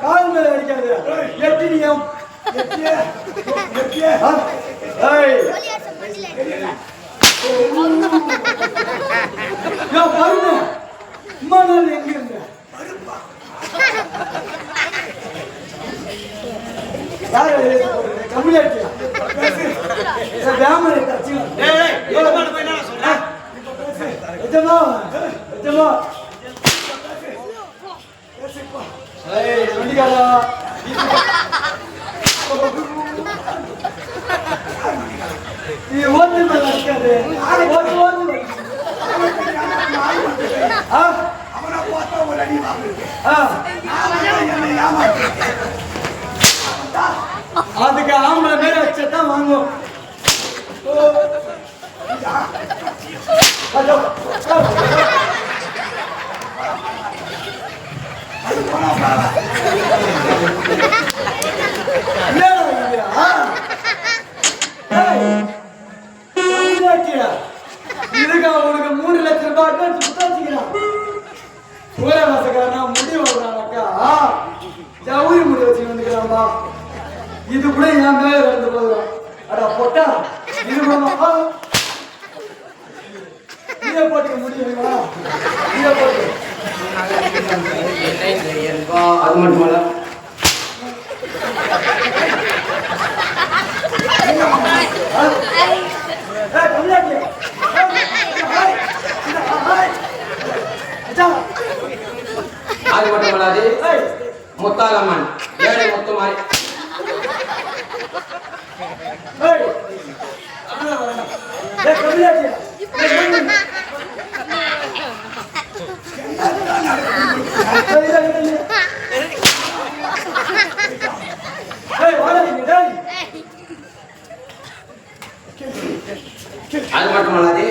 கால் மேல அடிக்காது எட்டினியம் பாருங்க அம்மா நாள் எங்க இருந்த கம்மியாட்டியா வியாமரை அதுக்கு ஆம்பளை மேல வச்சதான் வாங்குவோம். இதுக்கு அவனுக்கு 3 லட்சம் ரூபாய் சுத்தாச்சுக்கிறான். ஊரவாசக்காரனா முடி வாங்குறானாக்கா ஜவுரி முடி வச்சு வந்துக்கிறான்பா. இது கூட என் மேல இருந்து போதும். அடா போட்டா இது இதை போட்டுக்க முடியுங்களா? இதை போட்டு அது மட்டுமல்ல அது மட்டுமல்லாது முத்தாலம்மன் ஏழை முத்துமாரி அது மட்டுமல்லாது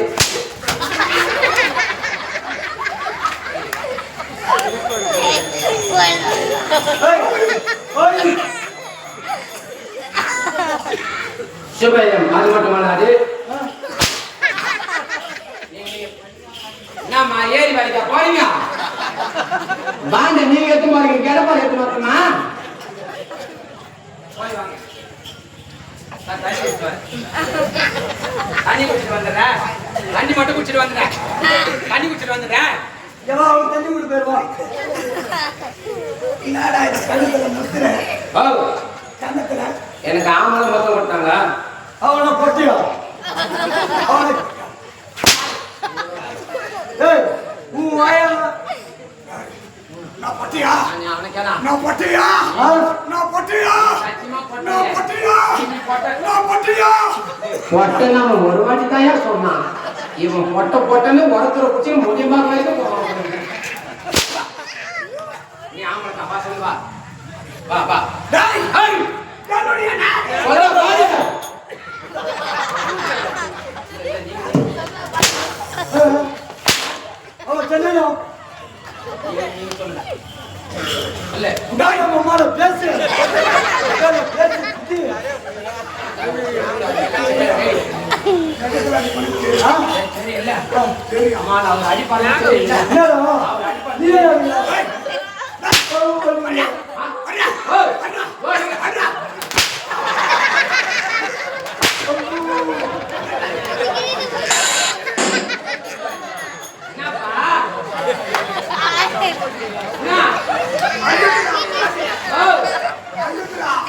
சுபயம் அது மட்டுமல்லாது நம்ம ஏரி வேலைக்கா போறீங்க பாண்ட நீங்க எடுத்து போறீங்க கிடப்பாரு எடுத்து வரணுமா தண்ணி குடிச்சிட்டு வந்துடுறேன். தண்ணி மட்டும் குடிச்சிட்டு வந்துடுறேன். தண்ணி குடிச்சிட்டு வந்துடுறேன். தண்ணி குடி போயிருவா. எனக்கு ஆமலை மொத்தம் கொடுத்தாங்க. அவனை பொட்டியா ஒரு வாட்டி தாயா சொன்னான். இவன் பொட்ட பொட்டன்னு உரத்துல குச்சி முடியுமா நீ ஆமலை வா சொல்லு வா வா வா சரி இல்ல அம்மா அவங்க அடிப்பாங்க இல்ல என்னடா நீ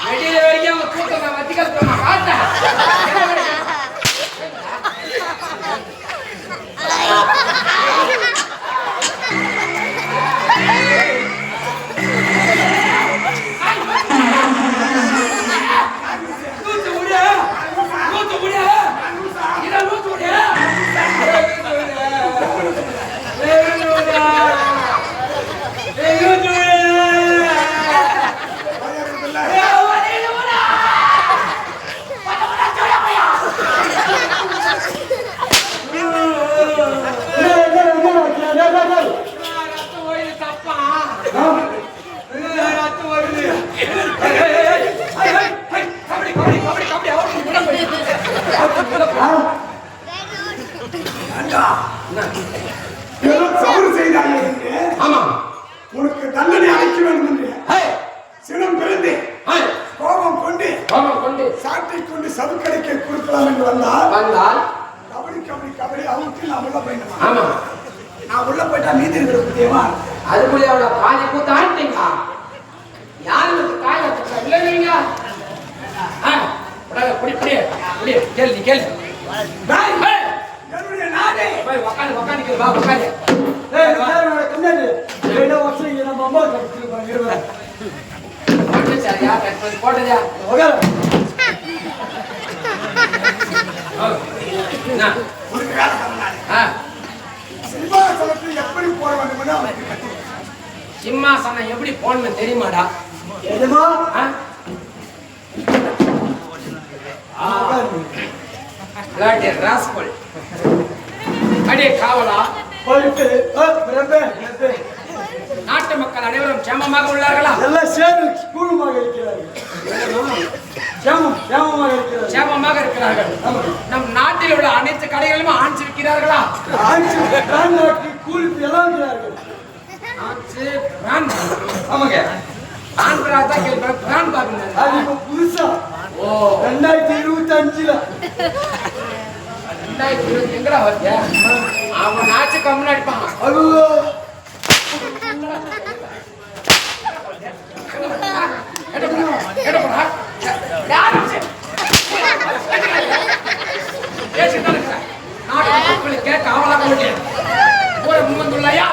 வெளியில வரைக்கும் அவங்க கூட்டம் வச்சுக்க காட்ட உனக்கு தண்டனை அளிக்க வேண்டும் என்று சினம் பிறந்து கோபம் கொண்டு சாட்டை கொண்டு சவுக்கடிக்க கொடுக்கலாம் என்று வந்தால் கபடி கபடி கபடி அவுட்டு நான் உள்ள போயிட்டேன். நான் உள்ள போயிட்டா நீதி இருக்கிற தேவா அதுக்குள்ளே அவளை பாதி கூத்து ஆட்டிங்க யாருக்கு காய இல்லைங்க கேள்வி கேள்வி என்னுடைய நாடே உக்காந்து வா உக்காந்து நம்ம அம்மா கட்டிருப்பாங்க போட்டதா உனக்கு வேலை தரனாலே சிம்மாசனத்தில் எப்படி போட வேண்டும் என்று அவனுக்கு கற்று சிம்மாசனம் எப்படி போடணும் தெரியுமாடா எதுமா ராஸ்கோல் அடே காவலா நாட்டு மக்கள் அனைவரும் சேமமாக உள்ளார்களா? எல்லாம் சேர்ந்து கூடுமாக இருக்கிறார்கள். சேமமாக இருக்கிறார்கள். நம் நாட்டில் உள்ள அனைத்து கடைகளிலும் ஆட்சி விற்கிறார்களா? கூலி எல்லாம் இருக்கிறார்கள். ஆமாங்க ஆந்திரா தான் கேள்வி பிரான் பாருங்க அது இப்ப புதுசா 2025ல 2020 எங்கடா வருது அவன் ஆட்சி கம்முன்னு அடிப்பான் கேட்க அவளாக ஒரு முன்வந்துள்ளையா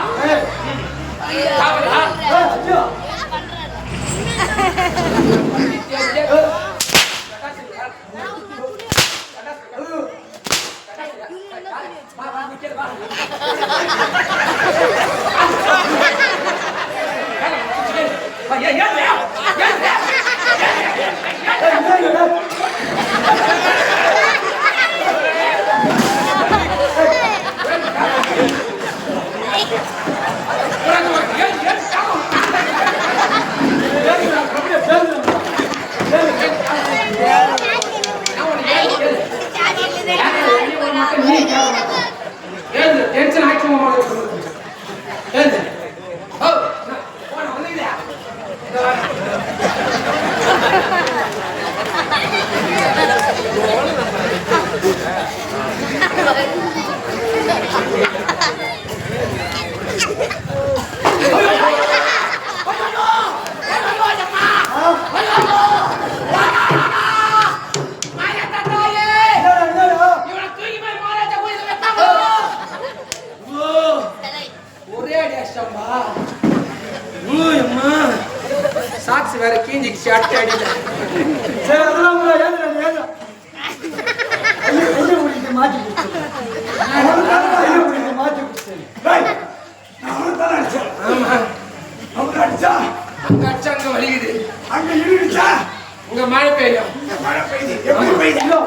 டென்ஷன் ஆச்சு சாக்ஸ் வேற கீஞ்சிக்கு ஷார்ட் அடியில சரி அதெல்லாம் மாற்றி அங்க அடிச்சா அங்க வலிக்குது அங்க இருந்துச்சா உங்க மழை பெய்யும் மழை பெய்யுது எப்படி பெய்யுது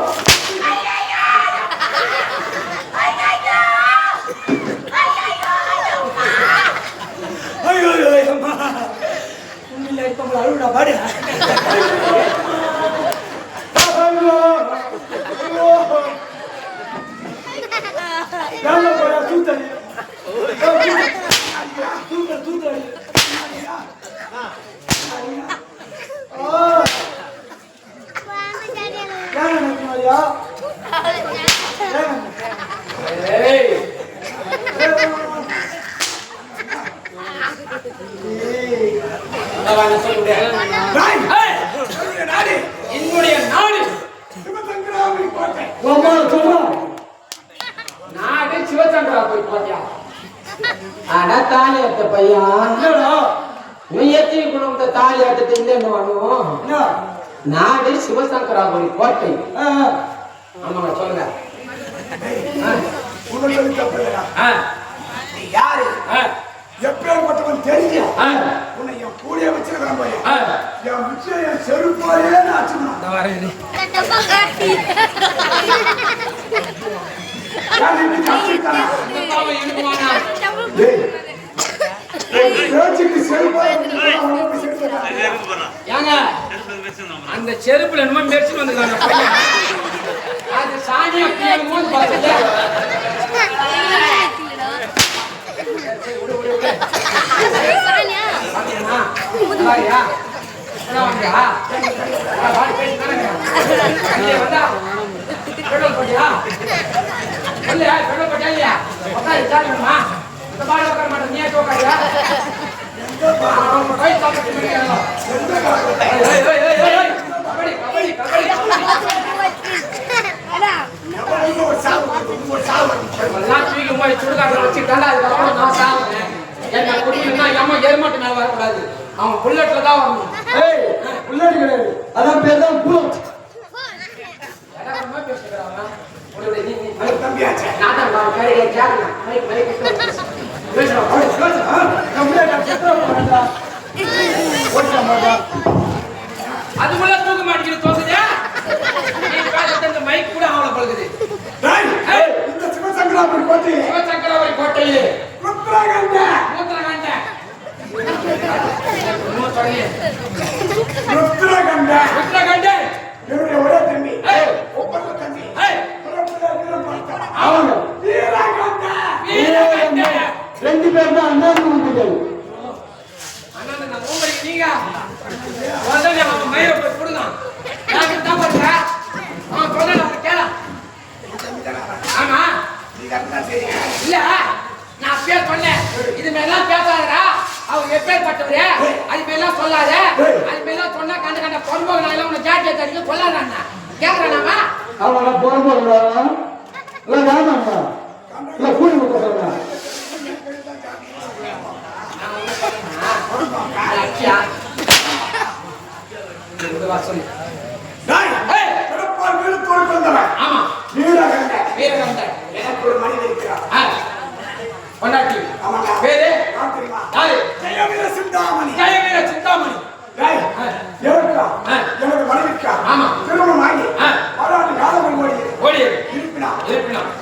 அழுடா பாடு தூத்தடி தூத்தடி ஐயா என்னுடைய நாடு சிவசங்கராபுரி கோட்டை. நாடு சிவசங்கராபுரி கோட்டையா? அட தாலி அட்ட பையா, நீ எத்தனை குடும்பத்தை தாலி அட்டத்தை இல்லைன்னு வாங்குவோம். நாடு சிவசங்கராபுரி கோட்டை. ஆமாங்க சொல்லுங்க. உனக்கு தப்பில்லையா? நீ யாரு? எப்பேற்பட்டவன் தெரிஞ்ச உன்னை என் கூடிய வச்சிருக்கிறேன் போய் என் விஷயம் என் செருப்பாலே நாச்சுக்கணும். அந்த செருப்புல என்னமோ மெரிச்சு வந்துருக்காங்க. அது சாணியா பிள்ளைங்க பாத்தீங்க. சுடுகாட்டில் வச்சுக்கிட்டாங்க. அதுக்கப்புறம் நான் சாவுறேன். என்ன குடிக்கணும்னா அம்மா எருமாட்டு மேல வரக்கூடாது. அவன் புல்லட்ல தான் வரணும். புல்லட் கிடையாது, அதான் பேர் தான் புல்லட். அதுக்குள்ள தூக்க மாட்டேங்குது தோக்குது. இந்த மைக் கூட அவளை பழகுது. இந்த சிவசங்கராபுரி கோட்டை, சிவசங்கராபுரி கோட்டையில் ருத்ரகண்ட என்னுடைய ஒரே தம்பி, ஒப்பந்த தம்பி, ரெண்டு பேர் தான் அண்ணன் கும்பிடுகள். நீங்க மயிரை போய் கொடுங்க. ஆமா இல்ல, நான் பேர் சொன்னேன். இது மேலாம் பேசாதடா, அவர் எப்பேற்பட்டவரு, அது மேலாம் சொல்லாத. அது மேலாம் சொன்னா கண்ட கண்ட பொறுப்போக நான் உன்னை ஜாட்டியை தரிக்க சொல்லாதாண்ணா கேட்கறானாமா? அவனை பொறுப்போங்களா இல்ல வேணாமா இல்ல கூலி கொடுக்க சொல்லி ஆமா வீரகண்ட வீரகண்ட எனக்கு ஒரு மனிதன் இருக்கிறார். பொண்டாட்டி ஆமாங்க. பேரு தெரியுமா? யாரு? ஜெயவீர சிந்தாமணி. ஜெயவீர சிந்தாமணி. எனக்கு மனைவிக்கா ஆமா திருமணம் ஆகி பாராட்டு காலங்கள் ஓடி இருப்பினா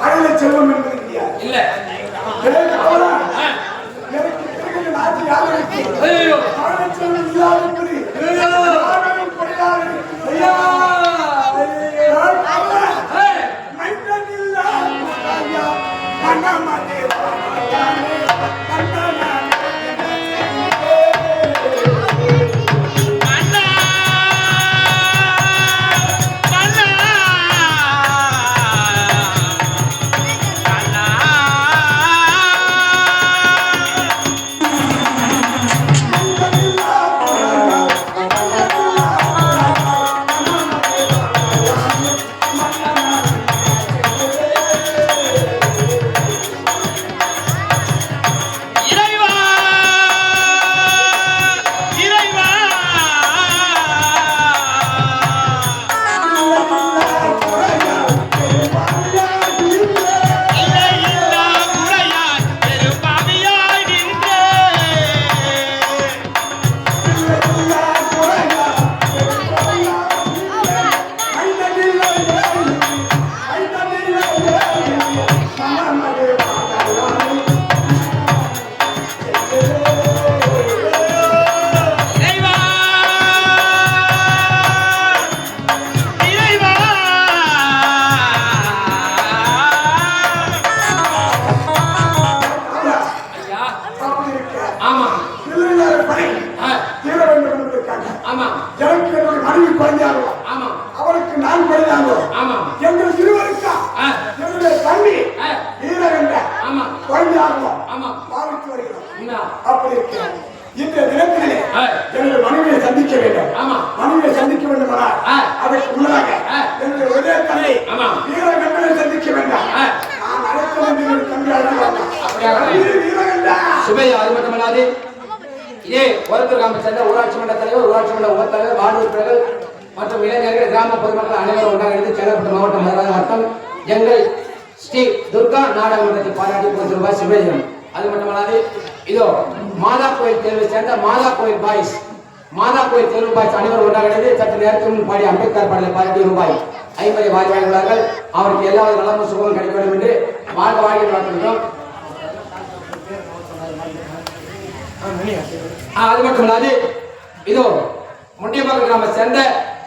அழகு செல்வம் என்பது கிடையாது. இல்ல எனக்கு இருக்கிற நாட்டு யாருக்கு ஐயோ அழகு செல்வம் இல்லாத என்பது குழந்தையாகவும் ஆமா பாவித்து வருகிறோம். என்ன அப்படி இருக்கிறோம். இந்த தினத்திலே ஆ. என்னுடைய மனைவியை சந்திக்க வேண்டும். ஆமா மனைவியை சந்திக்க வேண்டுமானால் ஆ. அதற்கு முன்னதாக ஆ. என்னுடைய ஒரே தந்தை ஆமா வீரகண்டனை சந்திக்க வேண்டாம். ஆ. நான் அழைக்க வேண்டிய ஒரு தம்பி அழைக்க அப்படியா? வீரகண்டா சுபையா அது மட்டுமல்லாது இதே ஒருத்தர் கிராமத்தை சேர்ந்த ஊராட்சி மன்ற தலைவர், ஊராட்சி மன்ற உப தலைவர், வார்டு உறுப்பினர்கள் மற்றும் இளைஞர்கள், கிராம பொதுமக்கள் அனைவரும் ஒன்றாக இணைந்து செங்கல்பட்டு மாவட்டம் மதுரை வட்டம் எங்கள் ஸ்ரீ துர்கா நாடகமன்றத்தை பாராட்டி கொடுத்த ரூபாய் சுபேஜனம். அது மட்டுமல்லாது இதோ மாதா கோயில் தேர்வை சேர்ந்த மாதா கோயில் பாய்ஸ், மாதா கோயில் தேர்வு பாய்ஸ் அனைவரும் ஒன்றாக இணைந்து சற்று நேரத்தில் முன் பாடி அம்பேத்கர் பாடலை பாராட்டி ரூபாய் 50 வாய்வாளர்கள். அவருக்கு எல்லா நலமும் சுகமும் கிடைக்க வேண்டும் என்று வாழ்க வாழ்க்கை பார்க்கின்றோம். அது மட்டுமல்லாது இதோ முண்டியம்பாக்கம் கிராமத்தை சேர்ந்த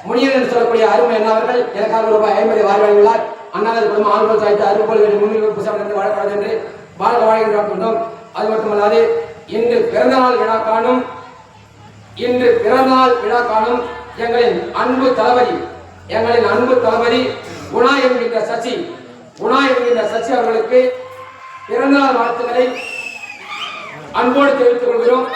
முனியன் என்று சொல்லக்கூடிய அருமை அண்ணாவர்கள் எனக்காக ரூபாய் 50 வாய்வாளர்களால் அண்ணாநது குடும்பம் ஆண்கள் சாய்த்து அருள்போல் வேண்டிய முன்னிலை புத்தகம் என்று வழங்கப்படாது என்று வாழ்க வாழ்க்கை பார்க்கின்றோம். அது மட்டுமல்லாது இன்று பிறந்தநாள் விழா காணும் எங்களின் அன்பு தளபதி குணா என்கின்ற சசி அவர்களுக்கு பிறந்தநாள் வாழ்த்துக்களை அன்போடு தெரிவித்துக் கொள்கிறோம்.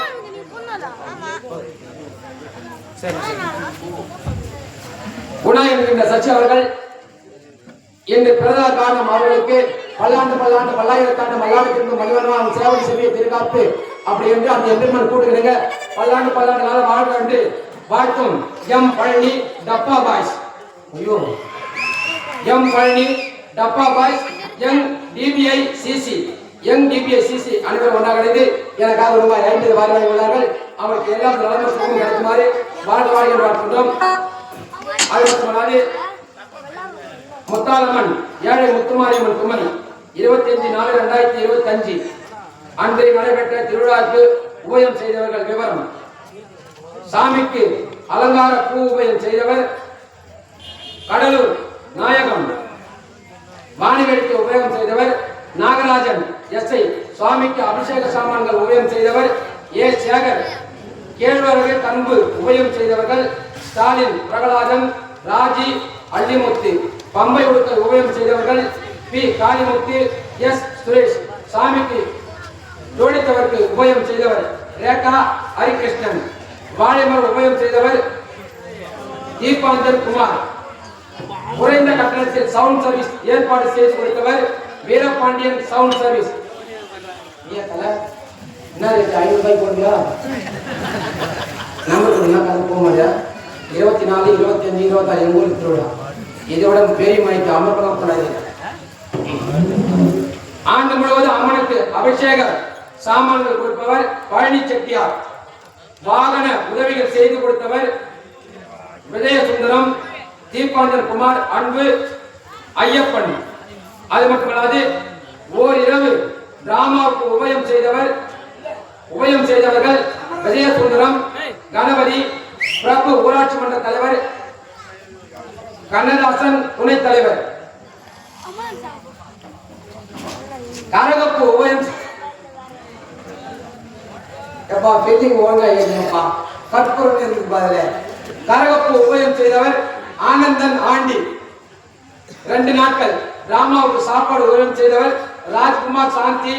குணா என்கின்ற சச்சி அவர்கள் இன்று பிறந்தநாள் காரணம் அவர்களுக்கு பல்லாயிரத்தாண்டு மல்லாண்டுக்கு மனிதனாக சேவை செய்ய திருக்காப்பு அப்படி என்று அந்த எம்பெருமான் கூட்டுகிறீங்க. பல்லாண்டு காலம் வாழ்க என்று வாழ்த்தும் எம் பழனி டப்பா பாய்ஸ். ஐயோ எம் பழனி டப்பா பாய்ஸ் யங் டிபிஐ சிசி அனைவரும் ஒன்றாக இணைந்து எனக்காக ரூபாய் 50 வாய்வாளர்கள் உள்ளார்கள். அவருக்கு எல்லா நலமும் சுகமும் கிடைக்குமாறு வாழ்க வாழ்க என்று வாழ்கின்றோம். அது மட்டுமல்லாது முத்தாலம்மன் ஏழை முத்துமாரியம்மன் குமரி 25/4/2025 அன்றைய நடைபெற்ற திருவிழாவுக்கு உபயம் செய்தவர்கள் விவரம். சாமிக்கு அலங்கார பூ உபயம் செய்தவர் கடலூர் நாயகம். வாணிவேடிக்கு உபயம் செய்தவர் நாகராஜன் எஸ்ஐ. சுவாமிக்கு அபிஷேக சாமான்கள் உபயம் செய்தவர் ஏ சேகர். கேழ்வரகு கண்பு உபயம் செய்தவர்கள் ஸ்டாலின், பிரகலாதன், ராஜி, அள்ளிமுத்து. பம்பை உடுக்க உபயம் செய்தவர்கள் பி காளிமுத்து, எஸ் சுரேஷ். சாமிக்கு ஜோடித்தவருக்கு உபயம் செய்தவர் ரேகா ஹரிகிருஷ்ணன். வாழைமர் உபயம் செய்தவர் தீபாந்தர் குமார். குறைந்த கட்டணத்தில் சவுண்ட் சர்வீஸ் ஏற்பாடு செய்து கொடுத்தவர் வீரபாண்டியன் சவுண்ட் சர்வீஸ். என்ன 500 ரூபாய் போடுங்க நம்பர் போக மாட்டா. 24, 25, 26 எங்க ஊருக்கு திருவிழா. இதோட பெரிய மணிக்கு அமர்ப்பணம் கூடாது. ஆண்டு முழுவதும் அம்மனுக்கு அபிஷேக சாமான்கள் கொடுப்பவர் பழனி செட்டியார். வாகன உதவிகள் செய்து கொடுத்தவர் விஜயசுந்தரம், தீபாந்தர் குமார், அன்பு, ஐயப்பன். அது மட்டுமல்லாது ஓரிரவு டிராமாவுக்கு உபயம் செய்தவர்கள் விஜயசுந்தரம், கணபதி, பிரபு ஊராட்சி மன்ற தலைவர், கண்ணதாசன் துணைத் தலைவர். கரகப்பு உபயம் கரகப்பு உபயம் செய்தவர் ஆனந்தன் ஆண்டி. 2 நாட்கள் ராமாவுக்கு சாப்பாடு உபயம் செய்தவர் ராஜ்குமார் சாந்தி,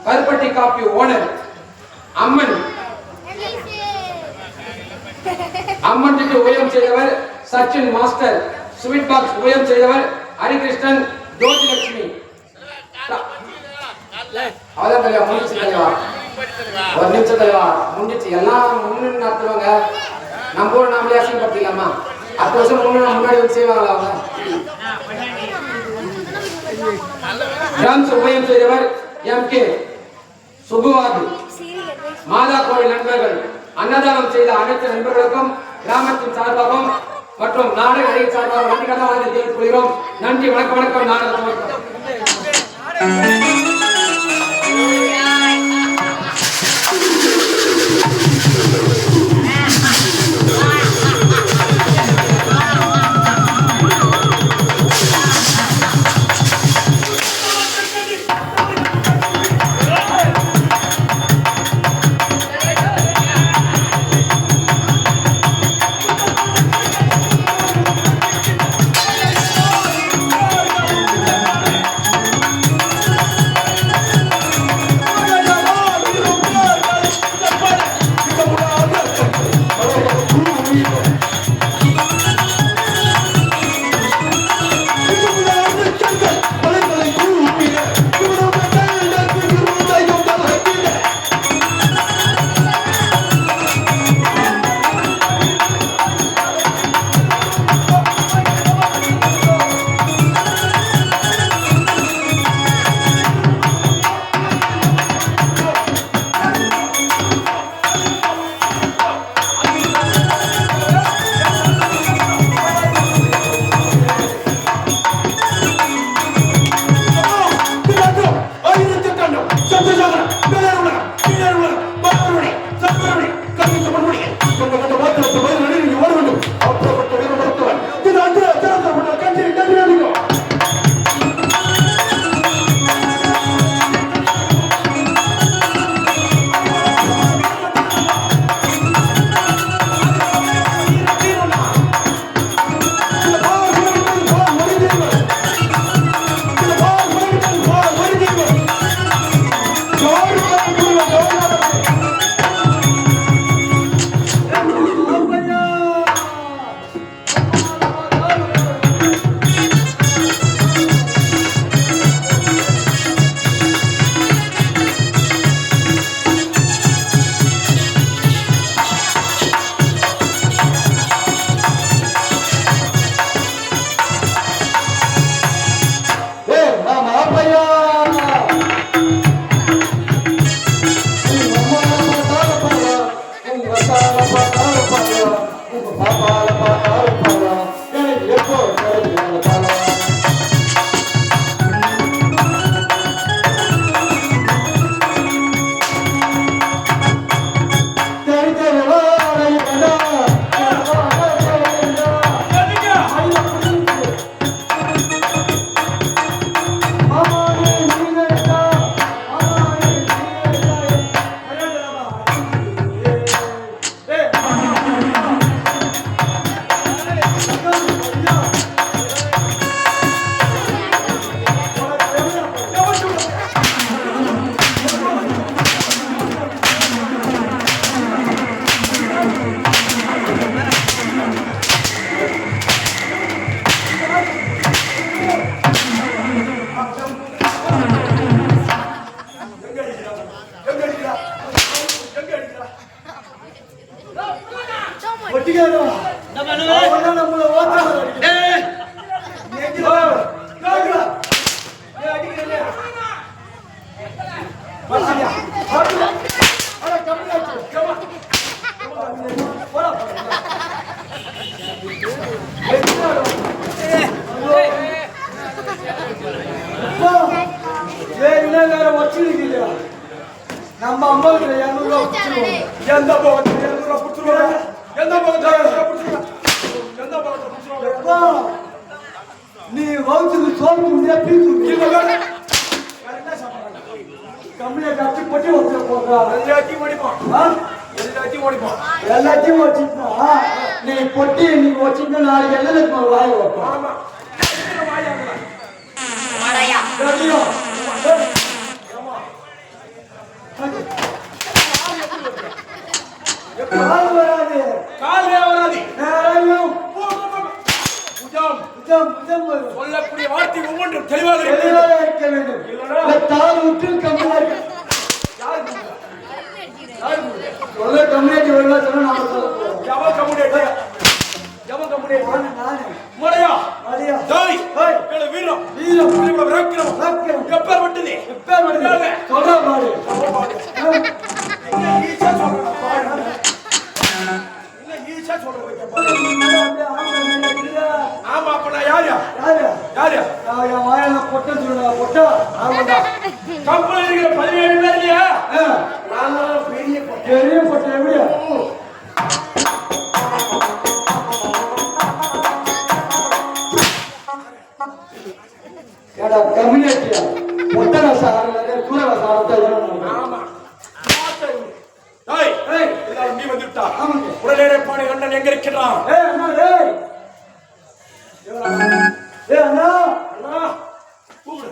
கருப்பட்டி காப்பி ஓனர். அம்மன்க்கு உபயம் செய்தவர் சச்சின் மாஸ்டர். ஸ்வீட் பாக்ஸ் உபயம் செய்தவர் ஹரிகிருஷ்ணன், ஜோதிலட்சுமி. அவ்வளவுதான் தலைவா, முடிச்சு தலைவா. ஒரு நிமிஷம் தலைவா, முடிஞ்சிச்சு. எல்லாம் முன்னு நடத்துவாங்க. நம்ம ஊர் நாமளே அசிங்கப்படுத்திக்கலாமா? 10 வருஷம் முன்னாடி வந்து செய்வாங்களா அவங்க? ட்ரம்ஸ் உபயம் செய்தவர் எம்.கே. சுகுவாது. மாதா கோவில் நண்பர்கள் அன்னதானம் செய்த அனைத்து நண்பர்களுக்கும் கிராமத்தின் சார்பாகவும் மற்றும் நாடக நடிகை சார்பாக நன்றி கடன் தெரிவித்துக் கொள்கிறோம். நன்றி, வணக்கம். நாடகம் நம்ம அம்மா கிட்ட 200 ரூபாய் புடிச்சிருவோம். எந்த போகத்துல 200 ரூபாய் புடிச்சிருவோம். எந்த போகத்துல 200 ரூபாய் புடிச்சிருவோம். எந்த போகத்துல புடிச்சிருவோம். நீ வவுத்துக்கு சோறு முடியா பீத்து கரெக்டா சாப்பிடுறாங்க. கம்பெனியை கட்டி பொட்டி வச்சு போடுறா. எல்லாத்தையும் ஓடிப்போம். எல்லாத்தையும் வச்சுட்டா நீ பொட்டி நீ வச்சுட்டு நாளைக்கு என்ன வாய் வைப்போம். ஆமா சொல்லக்கூடிய வார்த்தை ஒவ்வொன்றும் தெளிவாக இருக்க வேண்டும். தாள் விட்டு கம்மியாக சொல்ல கம்மியாக்கி வரல சொன்னா நாம சொல்ல போறோம். மடையா ஜாய் வீரம் எப்பேர் விட்டது சொல்ற பாடு ஆமா அப்ப நான் யாரு என் வாயில பொட்ட சொல்லுடா பொட்டா கம்பெனி இருக்கிற 17 பேர் இல்லையா பெரிய பொட்டை எப்படியா ஏடா கம்யூனிட்டியா பொட்ட ரசம் ஆடல சூர ரசம் ஆடத்தான். ஆமா நீ வந்துட்டா உடனே பாடி அண்ணன் எங்க இருக்கிறான்? அண்ணா கூப்பிடு.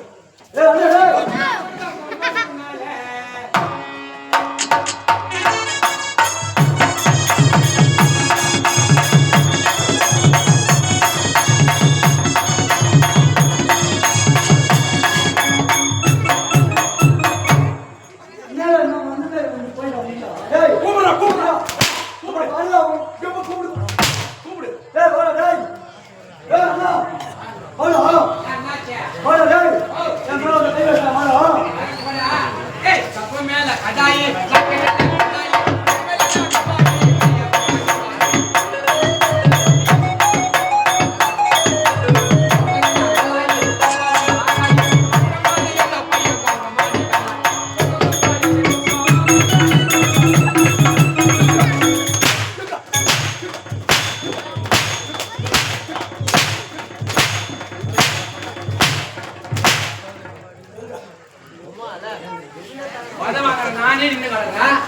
பதவாங்க நானே நின்று கிடக்குறேன்.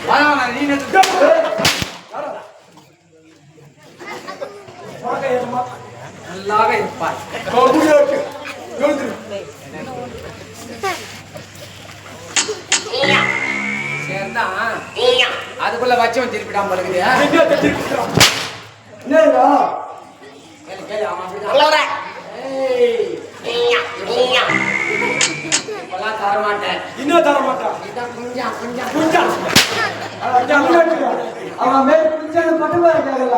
பதவாங்க நீ நின்று நல்லாக இருப்பாய். அதுக்குள்ள வச்சவன் திருப்பிடாம இருக்குது. இப்பெல்லாம் தரமாட்டேன். இன்னும் தரமாட்டான். கொஞ்சம் கொஞ்சம் கொஞ்சம் அவன் மேல் குஞ்சான மட்டும் கேட்கல.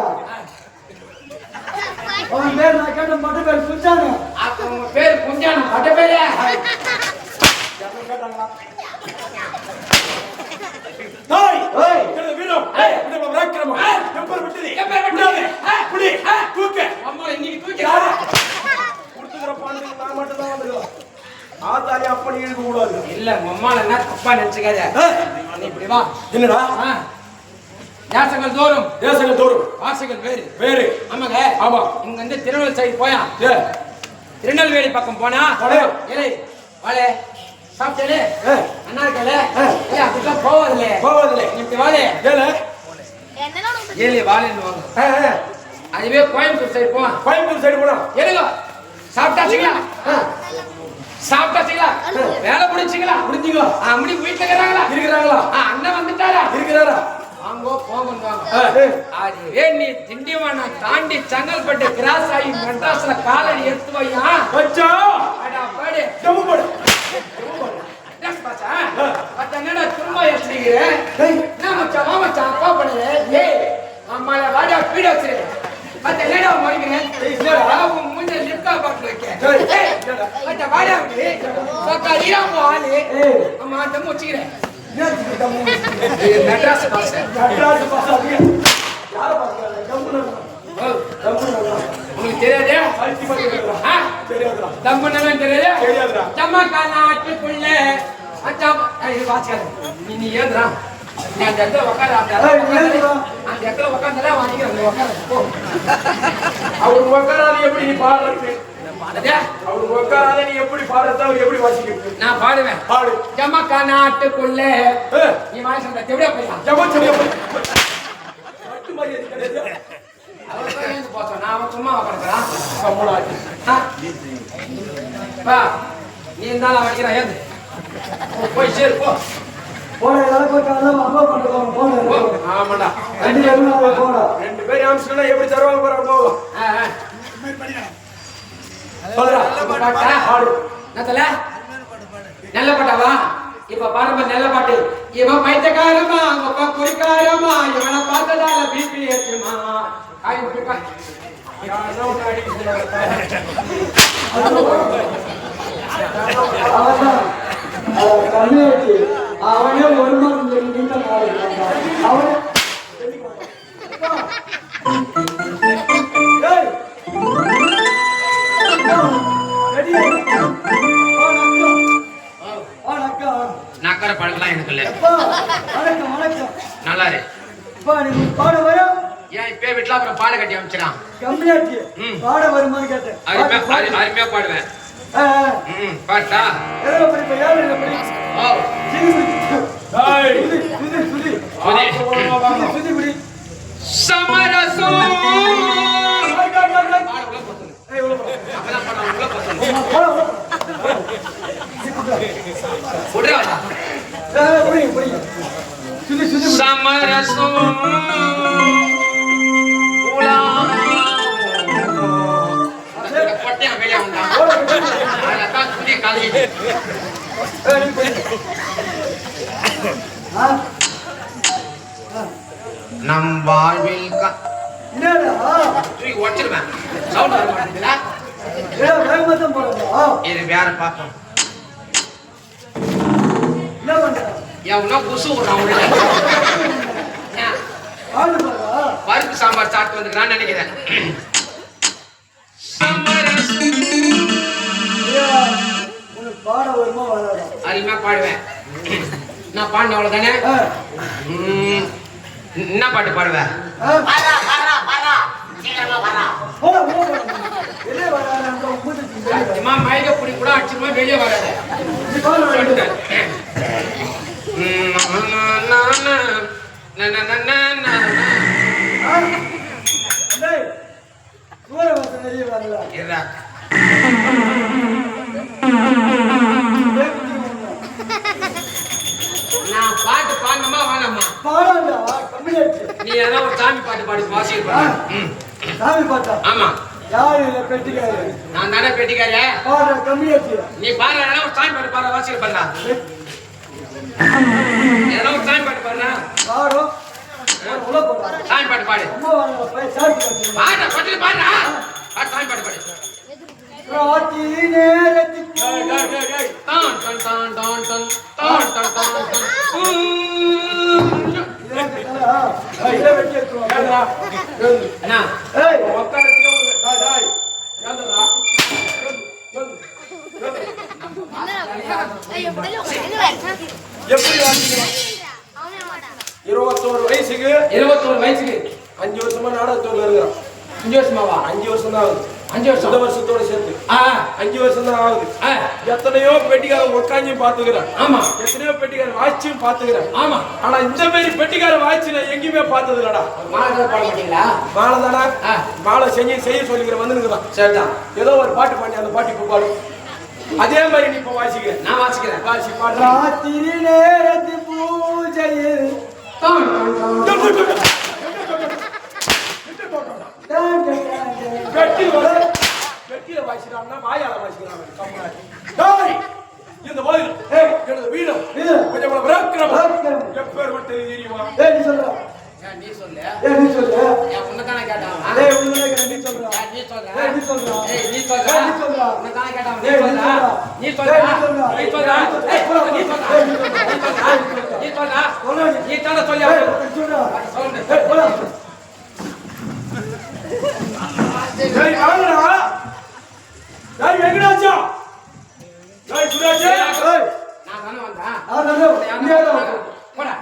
அவன் பேர் நான் கேட்ட மட்டும் பேர் குஞ்சானு. அப்ப உங்க பேர் குஞ்சான பட்ட பேரு டேய் ஏய் என்ன வீரம் இந்த விராக்கிரம எப்பர் விட்டது எப்பர் விட்டது புடி தூக்கு அம்மா இன்னைக்கு தூக்கி குடுத்துற பாண்டு நான் மட்டும் தான் வந்துறோம். ஆத்தாரி அப்படி இழுக்க கூடாது. இல்ல மம்மால என்ன தப்பா நினைச்சுக்காத. நீ இப்படி வா. என்னடா தேசங்கள் தோறும் வாசகங்கள் வேறு வேறு. ஆமாங்க. ஆமா. இங்க வந்து திருநெல்வேலி சைடு போயா திருநெல்வேலி பக்கம் போனா ஏலே வாலே சாப்பிட்டே அண்ணா இருக்கல அப்படிதான் போவதில்லை இப்படி வாலே ஏலே வாலேன்னு வாங்க. அதுவே கோயம்புத்தூர் சைடு போவா. கோயம்புத்தூர் சைடு போனா ஏனுங்க சாப்பிட்டாச்சுங்களா வேலை முடிச்சிங்களா அம்மனி வீட்டுல இருக்கிறாங்களா அண்ணன் வந்துட்டாரா இருக்கிறாரா வாங்கோ போங்க. அதுவே நீ திண்டிவன தாண்டி செங்கல்பட்டு கிராஸ் ஆகி மெட்ராஸ்ல காலடி எடுத்து வையா வச்சா பாடு ஜம்மு போடு என்னடா திரும்ப யோசிக்கிறேன். என்ன மச்சான் மாமச்சான் அப்பா பண்ணுது. ஏய் அம்மால வாடா பீட வச்சிரு. மத்த என்னடா மொழிக்கிறேன் முன்ன லிப்கா பாட்டு வைக்க வாடா சொக்கா ஈராமோ ஆளு அம்மா தம்மு வச்சுக்கிறேன். மெட்ராஸ் பாச உங்களுக்கு தெரியாதே தம்புன்னு தெரியாது. ஜம்மக்கா நாட்டுக்குள்ள நீ ஏதுரா நீ அந்த இடத்துல உட்கார அந்த இடத்துல உட்காந்துல வாங்கிக்கிறேன். அவர் உட்காராது எப்படி நீ பாடுறது அவர் உட்காராத நீ எப்படி பாடுறது அவர் எப்படி வாசிக்கிறது நான் பாடுவேன். பாடு ஜம்மக்கா நாட்டுக்குள்ள நீ வாங்கி சொல்ற தெவிட போயிடலாம். நான் சும்மா உட்காந்துக்கிறான் நீ இருந்தாலும் வடிக்கிறேன். ஏது போய் சேரு போ போன இலக்கம் அப்பா பண்ணுறோம் போன. ஆமாடா போன 2 பேர் ஆம்ஸ்னா எப்படி தருவாங்க பாரு போவோம் நல்ல பாட்டாவா இப்ப பாருங்க நல்ல பாட்டு. இவன் பைத்தியக்காரமா அப்பா குறிக்காரமா இவனை பார்த்ததால பிபி ஏற்றுமா காய் விட்டுக்கா கண்ணு வச்சு அவனே ஒரு மாதம் அவனே நக்கர பழக்கலாம் எனக்கு இல்ல. நல்லா இரு பாட வரும். ஏன் இப்பே வீட்டுல அப்புறம் பாட கட்டி அமைச்சிடான் கம்மியாச்சு பாட வருமானு கேட்டேன். அருமையா பாடுவேன். பாட்டா சமரசம் நம் வாழ்வில் உடச்சிருவேன். சவுண்ட் வர மாட்டேங்குதா? இது வேற பாப்போம். எவனோ குசு விடுறான். பருப்பு சாம்பார் சாப்பிட்டு வந்துக்கிறான்னு நினைக்கிறேன். அருமையா பாடுவேன். நான் பாடின அவ்வளவுதானே. என்ன பாட்டு பாடுவேன்? மயக்க புடி கூட அடிச்சுமா வெளியே வராது. நான் பாட்டு பாடணுமா வேணாமா? நீ ஏதோ ஒரு சாமி பாட்டு பாடி வாசிக்க. சாமி பாட்டா? ஆமா. யாரு பெட்டிக்காரு? நான் தானே பெட்டிக்காரே. நீ பாரு, ஏதோ ஒரு சாமி பாட்டு பாட வாசிக்க பண்ணா. ஏதோ ஒரு சாமி பாட்டு பாடுறா. சாமி பாட்டு பாடு. பாடு கொட்டில பாடுறா. பாடு சாமி பாட்டு பாடு. ராத்திரி நேரத்துக்கு டான் டான் டான் டான் டான் டான் டான் டான் டான். அண்ணா ஏய் உட்கார்றதுக்கு டேய் டேய் ஏண்டா எப்படி வாங்கிங்க 21 வயசுக்கு 5 வருஷமா நாடகத்தூர்ல இருக்கிறோம். 5 வருஷமாவா? 5 வருஷம் தான் ஆகுது. 5 வருஷம். இந்த வருஷத்தோட சேர்த்து 5 வருஷம் தான் ஆகுது. எத்தனையோ பெட்டிக்கார உட்காந்தும் பாத்துக்கிறேன். ஆமா. எத்தனையோ பெட்டிக்கார வாட்சியும் பாத்துக்கிறேன். ஆமா. ஆனா இந்த மாதிரி பெட்டிக்கார வாட்சி நான் எங்கேயுமே பார்த்தது இல்லடா. மாலை பாட மாட்டீங்களா? மாலை தானா? மாலை செய்ய சொல்லிக்கிறேன் வந்துருக்குறான். சரிதான். ஏதோ ஒரு பாட்டு பாடி அந்த பாட்டு இப்ப பாடு. அதே மாதிரி நீ இப்ப வாசிக்க. நான் வாசிக்கிறேன். வாசி பாடு. ராத்திரி நேரத்து பூஜையில் வெட்டில வாசிக்கிறான்னா வாயால வாசிக்கிறான். டேய் இந்த கோயில் எனது வீரம் கொஞ்சம் விரக்கிரமம் எப்பேற்பட்ட தெரியுமா? நீ சொல்ற. நீ சொல்லு. நீ சொல்லு. உன்னதானே கேட்டான். நீ சொல்ற. நீ சொல்ற. நீ சொல்ற. நீ சொல்ற. நீ சொல்ற. உன்னதானே கேட்டான். நீ சொல்ற. நீ சொல்ற. நீ சொல்ற. நீ சொல்ற. நீ சொல்ற. நீ தான சொல்லியா? சொல்லு. டேய் வாங்கடா. டேய் வெங்கடாச்சா. டேய் சுராஜே. நான் தான வந்தேன். போடா.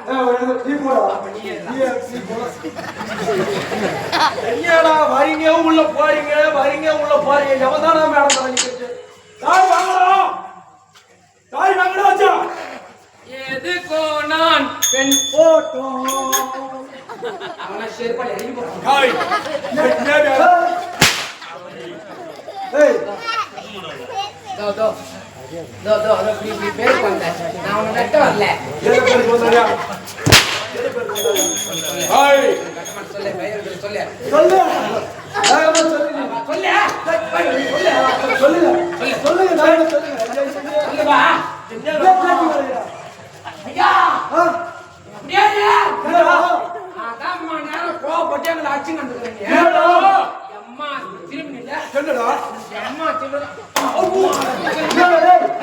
நீ போடா. என்னடா வரீங்க உள்ள போறீங்க எவன்தானா மேடம் தான் நிக்கிறது. டேய் வாங்கடா. டேய் வெங்கடாச்சா. எதுக்கோ நான் பெண் போட்டோம். அவன ஷேர்பால எறி போறான். டேய் என்னடா ஏய் தோ நீ பேர் பண்ண. நான் உன்னை நட்ட வரல. எதை பேருக்கு வந்தாயா? டேய் சொல்லு பெயர் சொல்லு. சொல்லு. வேகமா சொல்லு. சொல்லுங்க நான் சொல்லுங்க. சொல்லுப்பா. ஐயா முடியாது. அதான் நேரம் கோவப்பட்டு எங்களை அடிச்சு வந்துக்கிறீங்க. அம்மா திரும்பி இல்ல. என்னடா அம்மா திரும்ப.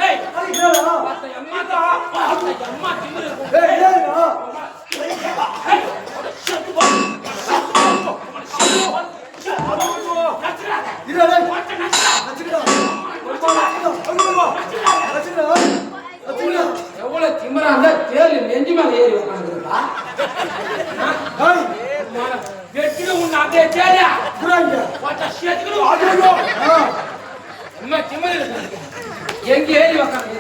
ஏய் அம்மா தான் அம்மா திரும்ப. எவ்வளவு திமிரா இருந்தா தேர்ல நெஞ்சு மேல ஏறி உட்காந்துருக்கா. வெட்டில உன்னை அப்படியே தேடியா அம்மா திமிர எங்க ஏறி உட்காந்து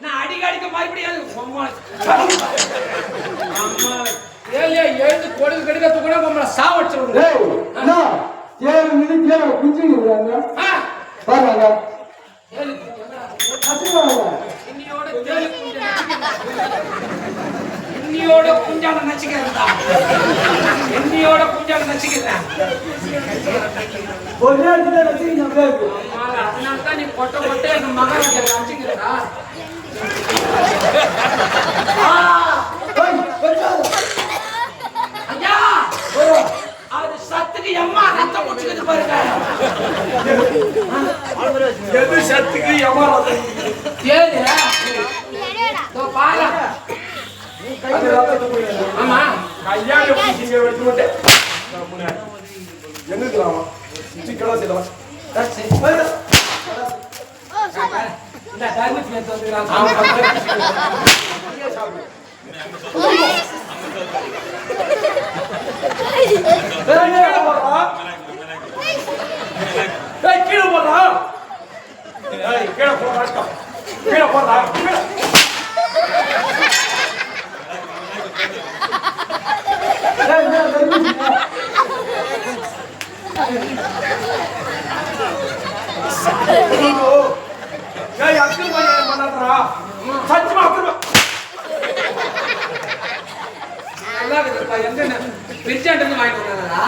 நான் அடிக்கடிக்க மறுபடியும் அம்மா ஏழியா எழுந்து கொடுக்க கெடுக்க கூட உங்களை சாவடிச்சிருவோம். இன்னியோட குஞ்சால நச்சுக்கிறேன். அதனால்தான் நீ கொட்ட கொட்ட எங்க மகன் நச்சுக்கிறா. ஐயா அது சத்துக்கு எம்மா ரத்தம் குடிச்சுக்கிட்டு பாருங்க. எது சத்துக்கு எம்மா ரத்தம்? ஏது பாரு. ஆமா கையால பூசிங்க வெட்டு விட்டு என்னதுலாமா சிக்கலா செய்யலாம். இந்த தர்மத்துல வந்துக்கிறான். கீழே போடுறா. நல்லா இருக்குப்பா. எங்க பிரிச்சாண்டு இருந்து வாங்கிட்டு வந்தாங்களா?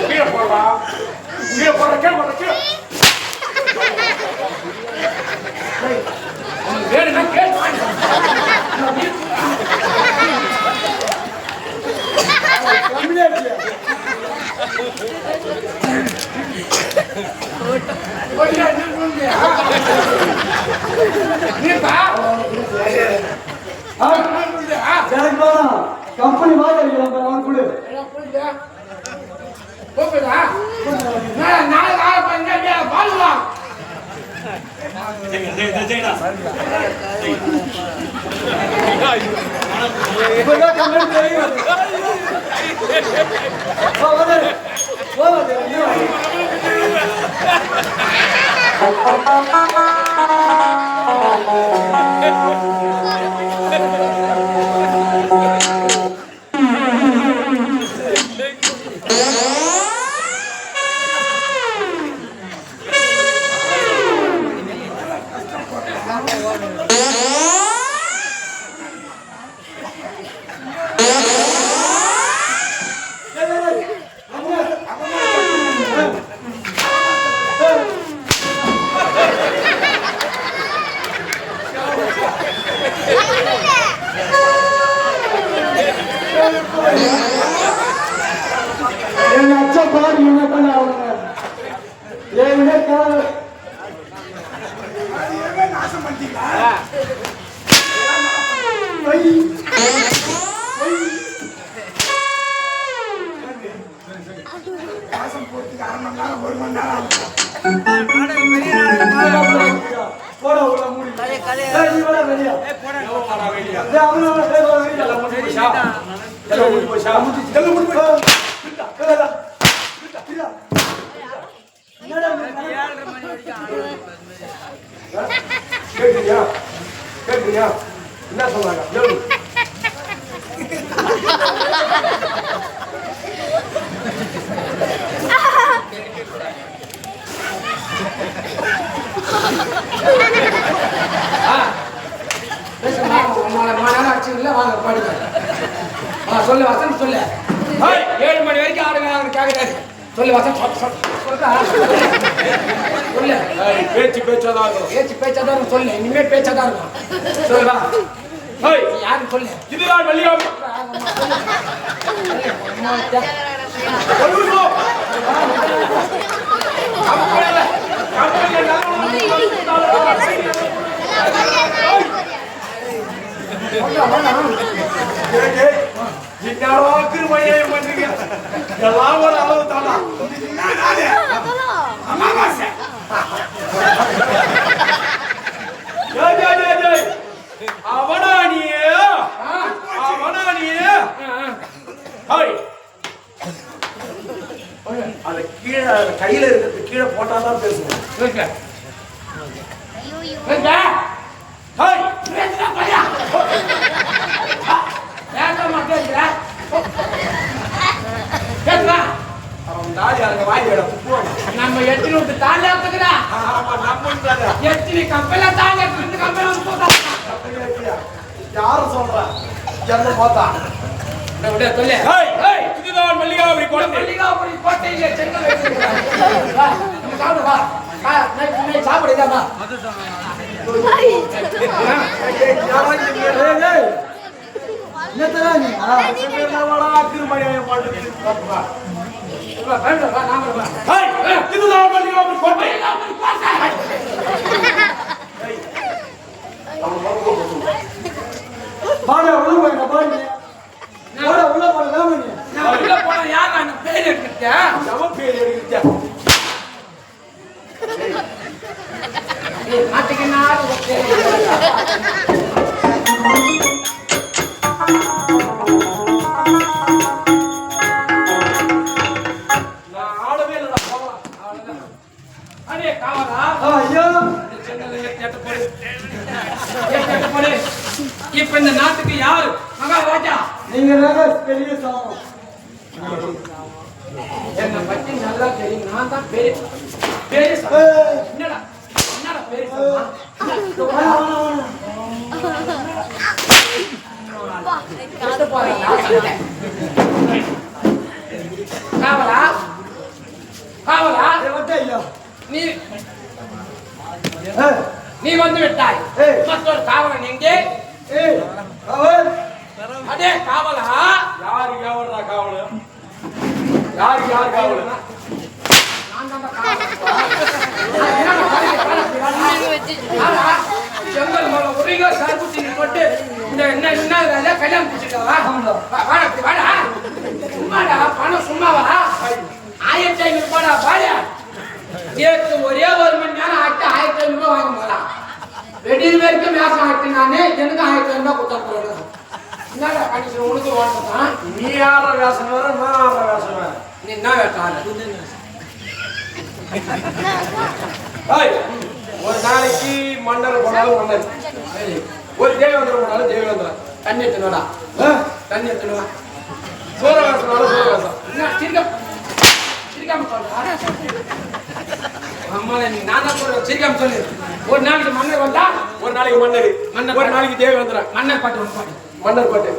கீழே போடலாம். கீழே போடுற கீழே போடுற கீழே. வேணும்னா கேட்டு வாங்கிட்டு கம்பெனி மாதிரி அவன் கொடு பாலுவான் என் அச்ச பாரு என்ன பண்ண அவங்க நாசம் பண்ணிட்டீங்களா? நாசம் போறதுக்கு 1/2 மணி நேரம் 1 மணி நேரம் போட உள்ள மூடி நீ வர வெளியா வெளியா அவனோட வெளியா போஷா. ஜல்ல போஷா. ஜல்ல போஷா. கேக்குறியா? கேக்குறியா? என்ன சொல்றாங்க? ஜல்லு. வாங்க பாடுங்க. சொல்லு வசந்த் சொல்லு. 7 மணி வரைக்கும் ஆடுங்க கேக்குறாரு. சொல்லு வசந்த் சொல்றா. சொல்லு. பேச்சாதான் இருக்கும். பேச்சாதான் இருக்கும். சொல்லு. இனிமே பேச்சாதான் இருக்கும். சொல்லுவா. யாருன்னு சொல்லு. இதுதான் மல்லிகாபுரி. எல்லாம் ஒரு அளவு தானா அவனானியே அதை கீழே கையில இருக்கிறது கீழே போட்டாதான் பேசுவோம். நம்ம எத்தனை விட்டு தாலி எடுத்துக்கிறா எத்தனை கம்பெனில தாலி எடுத்து கம்பெனி யாரும் சொல்றா என்ன பார்த்தா சொல்லு. இதுதான் மல்லிகாபுரி கோட்டை. மல்லிகாபுரி கோட்டையில செங்கல் வைத்திருக்கிறார். சாப்பிடு வா. சாப்பிடுதாமா என்னத்தரா நீ திருமணியம் பண்ணுது. இதுதான் மல்லிகாபுரி கோட்டை. பாடா உள்ள போய் பாருங்க பாடா உள்ள போறதாம நீ நான் உள்ள போனா யார் நான் பேர் எடுத்துட்டேன். நம்ம பேர் எடுத்துட்டேன். நாட்டுக்கு நாடு ஓகே. நான் ஆடவே இல்ல போலாம். அவ்வளவுதான். அடே காவலா. ஐயா இப்ப இந்த நாட்டுக்கு யாரு மகாராஜா? நீங்க பெரிய சாமம் என்னை பத்தி நல்லா தெரியும். நான் தான் பெரிய என்னடா என்னடா பெரிய காவலா காவலா ஐயா நீ ஏய் நீ வந்து விட்டாய். மற்றொரு காவலன் எங்கே? ஏய் அவன் அடே காவலா, யாரு காவலா காவலு? யாரு காவலு? நான் தான் செங்கல் மேல ஒரேங்க சார்புத்தி போட்டு இந்த என்ன என்ன கல்யாணம் பிடிச்சிருக்கா? வாடா வாடா, சும்மாடா, பணம் சும்மாவா? 1500 ரூபாடா பாயா. நேற்று ஒரே 1 மணி நேரம் ஆட்டு 1500 ரூபாய் வாங்க போலாம். வெடியில் வரைக்கும் மேசம் ஆட்டு நானே எனக்கு 1500 ரூபாய் கொடுத்தா என்னடா கண்டிஷன் உனக்கு வாங்கத்தான். நீ ஆடுற வேஷம் வேற, நான் ஆடுற வேஷம் வேற. நீ என்ன வேட்டாரு? ஒரு நாளைக்கு மன்னர் போனாலும் மன்னர், ஒரு தேவேந்திரன் போனாலும் தேவேந்திரன். தண்ணி எடுத்துனடா, தண்ணி எடுத்துனுவா. சூரவேசனாலும் சூரவேசம். என்ன சிரிக்காம சொல்றா? அம்மா நீ நான் தான் சொல்றேன், சிரிக்காம சொல்லு. ஒரு நாளைக்கு மன்னர் வந்தா, ஒரு நாளைக்கு மன்னர், ஒரு நாளைக்கு தேவேந்திரன். மன்னர் பாட்டு ஒன்று பாட்டு. மன்னர் பாட்டு.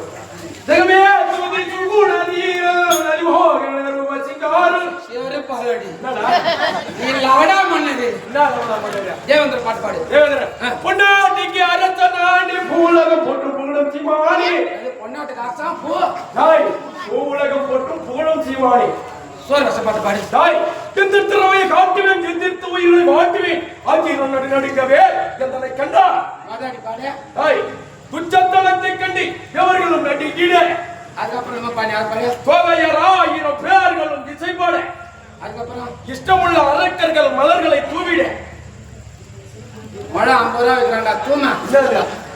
ஜெகமே துதிக்கு குணதீரம் நலிவோகனருவ சிங்காரம். சிவரே பாலடி. என்னடா? நீ லவடா மன்னரு. என்ன லவடா மன்னரு? தேவேந்திர பாட்டு பாடு. தேவேந்திரன். பொன்னாட்டிக்கு அரசனாண்டி பூலகம் போட்டு புகழும் சீமானி. அது பொன்னாட்டுக்கு ஆசா போ. தாய் பூலகம் போட்டு புகழும் சீமானி. சோரவச பாட்டு பாடு. தாய் திந்திரவை காட்டுவேன், திந்தித்து உயிரை வாட்டுவேன். ஆட்சி நடுங்கவே எந்தனை கண்டா. வாதாடி பாடு. தாய் துச்சத்தனத்தை கண்டி எவர்களும் நடிக்கிட. அதுக்கப்புறம் நம்ம பாடி யார் பாடு? கோவையர் 1000 பேர்களும் இசைப்பாட. அதுக்கப்புறம் இஷ்டமுள்ள அரக்கர்கள் மலர்களை தூவிட. மழை 50 ரூபா வைக்கிறாண்டா தூமா.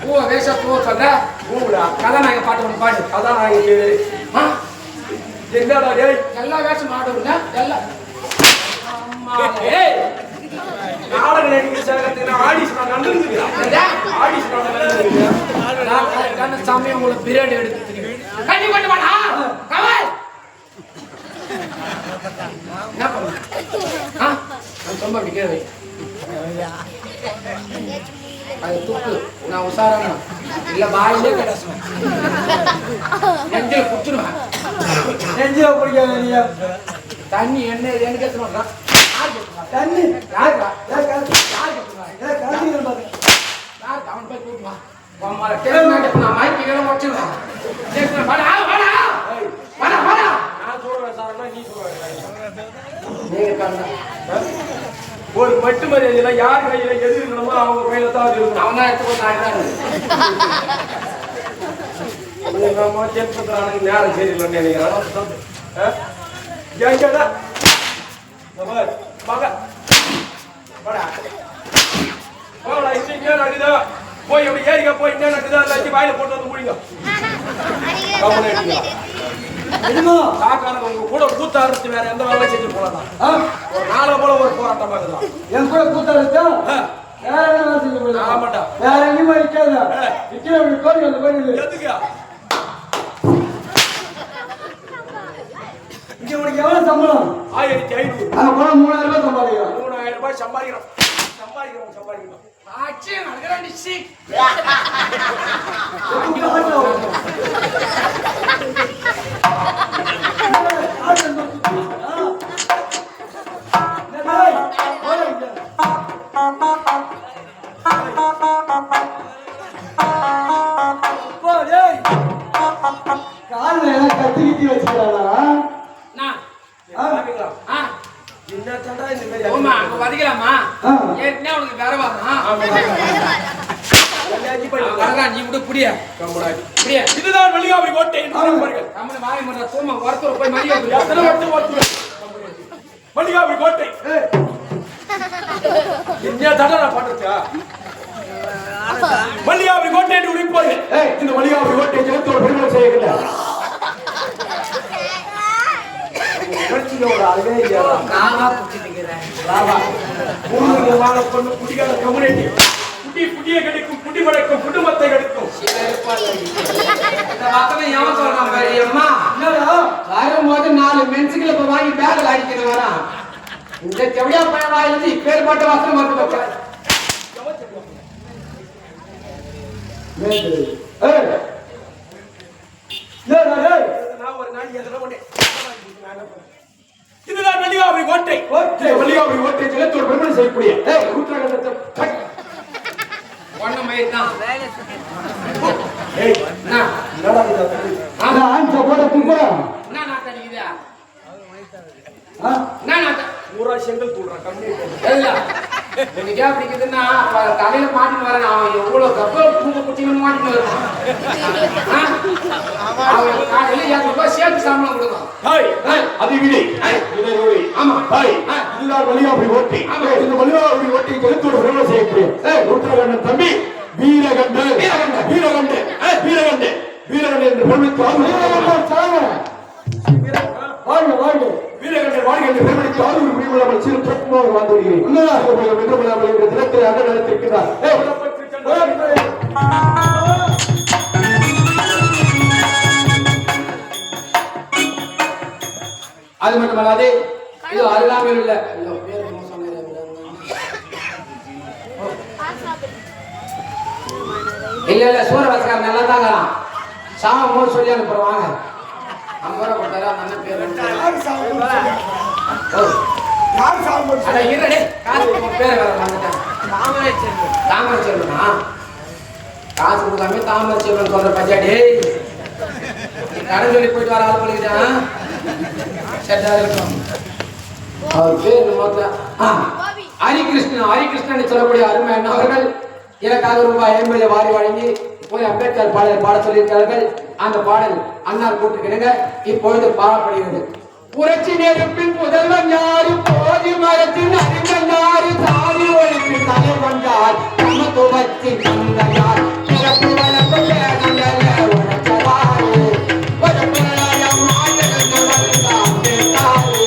பூவை வேஷ பூவை சொல்ற பூடா கதாநாயக பாட்டு ஒன்று பாடு. கதாநாயகி என்னடா டேய்? எல்லா வேஷம் ஆடுறா எல்லாம். ஏய் நாடக நடிகை சேகத்துக்கு ஆடிஷன் நடந்துருக்குடா. ஆடிஷன் நடந்துருக்கு. நான் கரெக்டான சமயம் உங்களுக்கு பீரியட் எடுத்துக்கிறேன். கண்ணி கொண்டு வாடா கமல். என்ன பண்ணு? நான் சொம்ப அப்படி கேள்வி. அது துப்பு. நான் உசாரானா இல்ல பாயிலே கிடச்சுவேன். நெஞ்சில் குத்துருவேன். நெஞ்சில பிடிக்காத நீ தண்ணி என்ன எனக்கு எத்தனை தண்ணி யாருக்கா யார் யாருக்கு காந்தி பாரு அவன் போய் கூட்டுவா. நான் மைக்கு வச்சுருவேன். நான் சொல்றேன் சார்னா நீ சொல்ற. நீங்க ஒரு மட்டு மரியாதையில யார் கையில எது இருக்கணுமோ அவங்க கையில தான் அது இருக்கணும். அவன் தான் எடுத்துக்கொண்டு நேரம் சரியில்லைன்னு நினைக்கிறேன். ஏங்கடா மக போடா, இன்னைக்கு என்ன நடக்குதா? போய் அப்படி ஏறிக்க போய் என்ன நடக்குதா எல்லாத்தையும் வாயில போட்டு வந்து முடிங்க. காக்காரங்க உங்க கூட கூத்தாடுறது வேற எந்த வேலை செஞ்சு போலாம். ஒரு நாளை போல ஒரு போராட்டம் பார்க்கலாம். என் கூட கூத்தாடுச்சா வேற என்ன செஞ்சு போயிடலாம். ஆமாண்டா. வேற எங்கேயுமா இருக்காது. நிக்கிற கோரி அந்த கோயில் எதுக்கு இங்க உனக்கு எவ்வளவு சம்பளம்? 1500. அங்க போனா 3000 ரூபாய் சம்பாதிக்கலாம். 3000 ரூபாய் சம்பாதிக்கிறோம். சம்பாதிக்கிறோம். ஆச்சு நடக்கிறாண்டி சி காலில் எல்லாம் கத்தி கிட்டி வச்சுக்கிறானா? என்ன தண்டா இந்த மாதிரி ஓமா அங்க வதிக்கலாமா? ஏற்கனவே உனக்கு வேற வாரம் வரலாம். நீ விட புடியா புடியா. இதுதான் வெளியாவி கோட்டை பாருங்கள். நம்ம வாய் மன்ற சோமா ஒருத்தர் போய் மதிய எத்தனை வருஷம் மல்லிகாபுரி கோட்டை என்ன தண்டா நான் பண்றதுக்கா? மல்லிகாபுரி கோட்டை என்று உரைப்பார்கள். இந்த மல்லிகாபுரி கோட்டை ஜனத்தோடு பெருமை செய்யவில்லை. ஒரு அழகே இல்லையா? நானா புடிச்சிக்கிறேன். பொண்ணு குடிகார கம்யூனிட்டி குட்டியை கிடைக்கும், குட்டி படைக்கும், குடும்பத்தை கிடைக்கும். இந்த வார்த்தை ஏன் சொல்றான் பாரு அம்மா. வரும்போது 4 மென்சுகளை இப்ப வாங்கி பேக்ல அடிக்கிற வரான். இந்த செவடியா பையன் வாயிலிருந்து இப்பேற்பட்ட வாசனை வந்து வைக்கிறேன். ஏய் செய்யக்கூடிய உத்தரகண்டத்தை ஒண்ணு மயிர் தான் ஆன்சா போட தூக்குறோம் என்ன நாட்டு அடிக்குதா ஆ என்ன நாட்டு பூரா செங்கல் தூள்றான் கம்மி இல்ல எனக்கு ஏன் பிடிக்குதுன்னா தலையில மாட்டின்னு வரேன் அவன் எவ்வளவு கப்ப பூங்க குட்டின்னு மாட்டின்னு வருவான் அவன் காலையில 200 ரூபாய் சேர்த்து சம்பளம் கொடுக்கும் அது விடி ஆமா இதுதான் வழியாபுரி ஓட்டி இந்த வழியாபுரி ஓட்டி எழுத்தோடு பிரபலம் செய்யக்கூடிய உத்தரகண்டன் தம்பி வீரகண்டன் வீரகண்டன் வீரகண்டன் வீரகண்டன் வீரகண்டன் என்று வாழ்க வாழ்க வீரகண்டன் வாழ்க என்று பெருமளித்து ஆதரவு புரிவில்லாமல் சிறு பிரச்சனையாக வாழ்ந்து வருகிறேன் என்ற தினத்தை அண்ண நடத்திருக்கிறார் அது மட்டுமல்லாது இது அருகாமையில் உள்ள இல்ல சூரவாசக்காரன் நல்லா தாங்கலாம் சாம மூணு சொல்லி அனுப்புறவாங்க 50 ரூபா கொடுத்தாரு அந்த அண்ணன் பேர் யார் சாப்பிடுறது அட இருடே காசு பேர் வேற வந்துட்டேன் தாமரை செல்வனா காசு கொடுக்காம தாமரை செல்வன் சொல்ற பச்சாடி கடன் சொல்லி போயிட்டு வர ஆள் பண்ணிக்கிட்டான் செட்டா இருக்கும் அவர் பேர் மொத்தம் ஹரிகிருஷ்ணன் சொல்லக்கூடிய அருமை அண்ணா அவர்கள் எனக்காக ரூபாய் 50 வாரி வழங்கி போய் அம்பேத்கர் பாடலை பாட சொல்லியிருக்கிறார்கள் அந்த பாடல் அன்னார் கூட்டுக்கிடுங்க இப்பொழுது பாடப்படுகிறது புரட்சி நெருப்பின் முதல்வன் யாரு போதி மரத்தின் அறிஞர் யாரு சாதி ஒழிப்பு தலைவன் யார் சமத்துவத்தின் தந்தையார் பிறப்பு வளர்ப்பு பேரங்கள உழைச்சவாறு ஒரு பிரளயம் ஆயிரங்கள் வந்தார் கேட்டாரு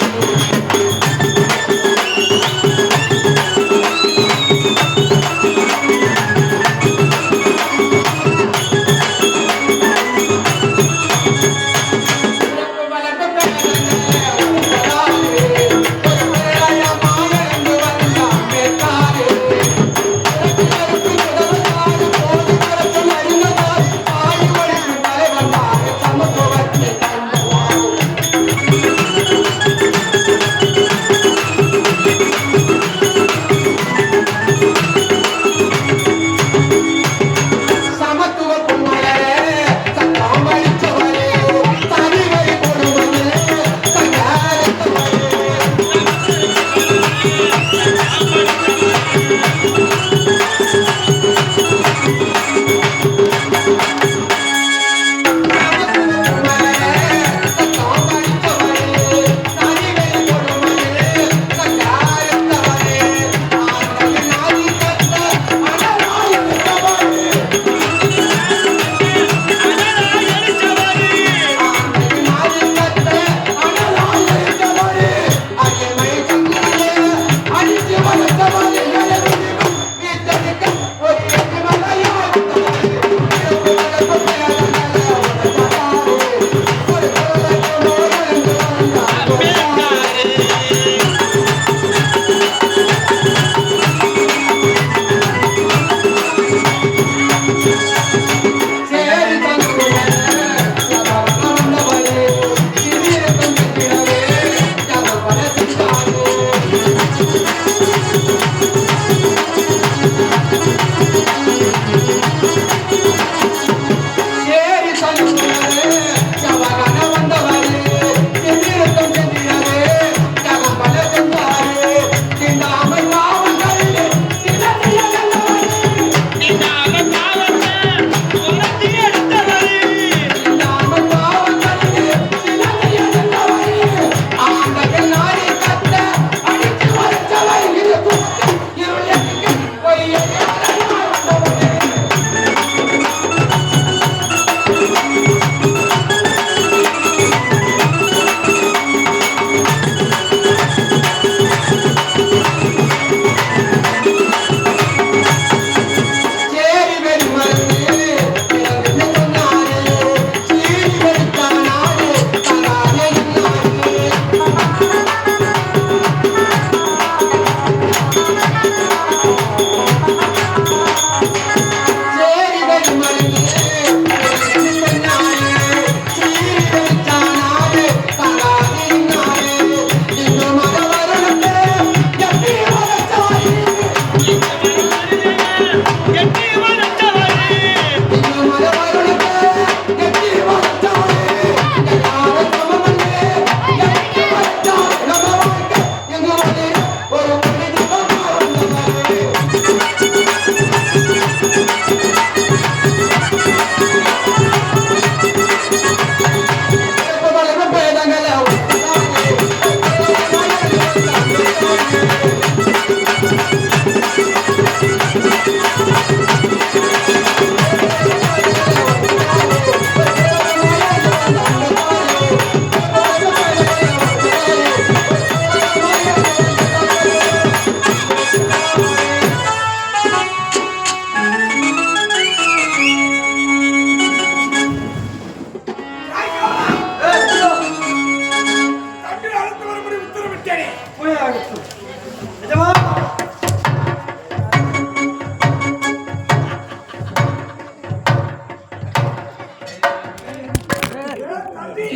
தம்பி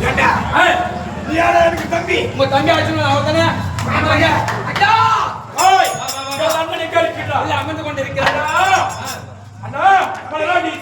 ஏண்டா நீ யாரா எனக்கு தம்பி உங்க தம்பி அடிச்சு அவர் தானே ஐயா அண்ணனை கேட்கிறார் அமர்ந்து கொண்டிருக்கிறார் அண்ணா நீ